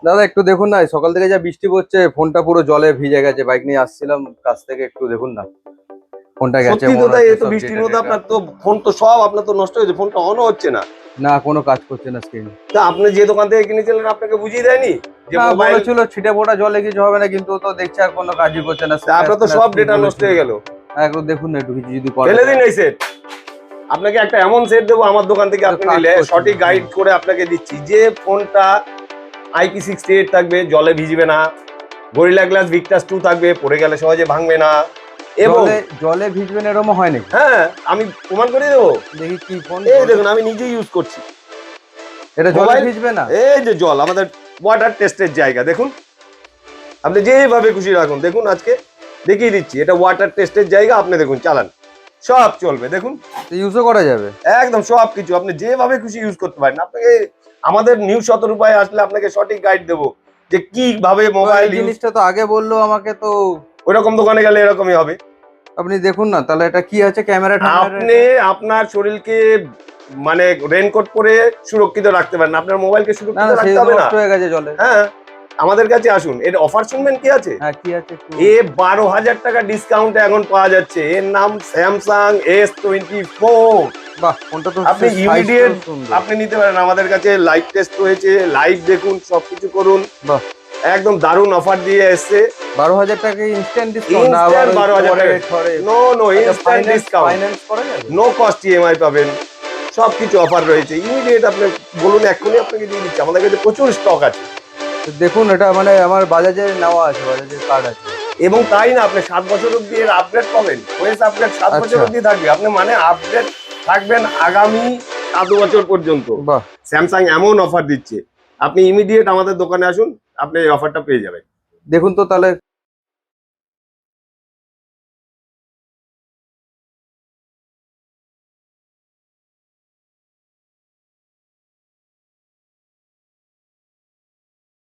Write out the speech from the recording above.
দাদা একটু দেখুন না, সকাল থেকে যা বৃষ্টি পড়ছে, ফোনটা পুরো জলে ভিজে গেছে। বাইক নিয়ে আসছিলাম কাছ থেকে, একটু দেখুন না ফোনটা গেছে। সত্যি তো মনে তাই, হচ্ছে এই তো সব বৃষ্টির ডেটা মধ্যে টেটা আপনার তো ফোন তো সব আপনার তো নষ্ট হয়েছে, ফোনটা অনও হচ্ছে না। না, কোনো কাজ করছে না স্ক্রিন। তা আপনি যে দোকান থেকে কিনেছিলেন আপনাকে বুঝিয়ে দেয়নি যে না, মোবাইল? বলেছিল ছিটে ফোটা জলে কিছু হবে না, কিন্তু ও তো দেখছি আর কোনো কাজই করছে না। আপনার তো সব ডেটা নষ্ট হয়ে গেল। একটু দেখুন না, একটু কিছু যদি করে ফেলে দিন দেয়। এই সেট। আপনাকে একটা এমন সেট দেবো আমার দোকান থেকে, তো আপনি কাজ নিলে করছে সঠিক না। গাইড করে আপনাকে দিচ্ছি যে ফোনটা IP68 থাকবে, জলে ভিজবে না। গরিলা গ্লাস ভিক্টাস 2 থাকবে, পড়ে গেলে সহজে ভাঙবে না। এবং জলে জলে ভিজবে না এরকম হয় নাকি? হ্যাঁ, আমি প্রমাণ করে দেবো। দেখি কি ফোন এই জলে, দেখুন, আমি নিজে ইউজ করছি এটা জলে মোবাইল। ভিজবে না? এই যে জল, আমাদের ওয়াটার টেস্টের জায়গা দেখুন। আপনি যেভাবে খুশি রাখুন, দেখুন আজকে দেখিয়ে দিচ্ছি, এটা ওয়াটার টেস্টের জায়গা। আপনি দেখুন, চালান, সব চলবে। দেখুন ইউজও করা যাবে? একদম সব কিছু আপনি যেভাবে খুশি ইউজ করতে পারেন। আপনাকে আমাদের নিউ শতরূপায় আসলে আপনাকে সঠিক গাইড দেবো যে কিভাবে তো মোবাইল এই ইউজ। জিনিসটা তো আগে বললো আমাকে তো। ওইরকম দোকানে গেলে এরকমই হবে। আপনি দেখুন না তাহলে, এটা কি আছে ক্যামেরা ট্যামেরা আপনি আপনার শরীরকে মানে রেনকোট পরে সুরক্ষিত রাখতে পারেন, আপনার মোবাইলকে না সুরক্ষিত না, সেই রাখতে হবে না। নষ্ট হয়ে গেছে জলে। হ্যাঁ, আমাদের কাছে আসুন। এর অফার শুনবেন কি আছে? হ্যাঁ, কি আছে একটু? এ 12,000 টাকা ডিসকাউন্টে এখন পাওয়া যাচ্ছে। এর নাম স্যামসাং S24। বাহ, ফোনটা তো আপনি size ইমিডিয়েট তো সুন্দর। আপনি নিতে পারেন। আমাদের কাছে লাইভ টেস্ট রয়েছে, লাইভ দেখুন, সবকিছু করুন। বাহ, একদম দারুণ অফার দিয়ে এসছে। 12,000 টাকা ইনস্ট্যান্ট ডিসকাউন্ট না? আবার ইনস্ট্যান্ট ওই 12,000 পরে টাকা। ঠরে? নো নো, আচ্ছা, ইনস্ট্যান্ট ডিসকাউন্ট। ফাইন্যান্স করা যাবে? নো কস্ট EMI পাবেন। সবকিছু অফার রয়েছে। ইমিডিয়েট আপনি বলুন, এক্ষুনি আপনাকে দিয়ে দিচ্ছি। আমাদের কাছে প্রচুর স্টক আছে। তো দেখুন, এটা মানে আমার বাজাজের নেওয়া আছে, বাজাজের কার্ড আছে। এবং তাই না, আপনি 7 বছর অব্দি এর আপডেট পাবেন। ওএস আপডেট 7 বছর আচ্ছা। অব্দি থাকবে। আপনি মানে আপডেট থাকবেন আগামী 7 বছর পর্যন্ত। বাহ, স্যামসাং এমন অফার দিচ্ছে, আপনি ইমিডিয়েট আমাদের দোকানে আসুন, আপনি এই অফারটা পেয়ে যাবেন। দেখুন তো তাহলে।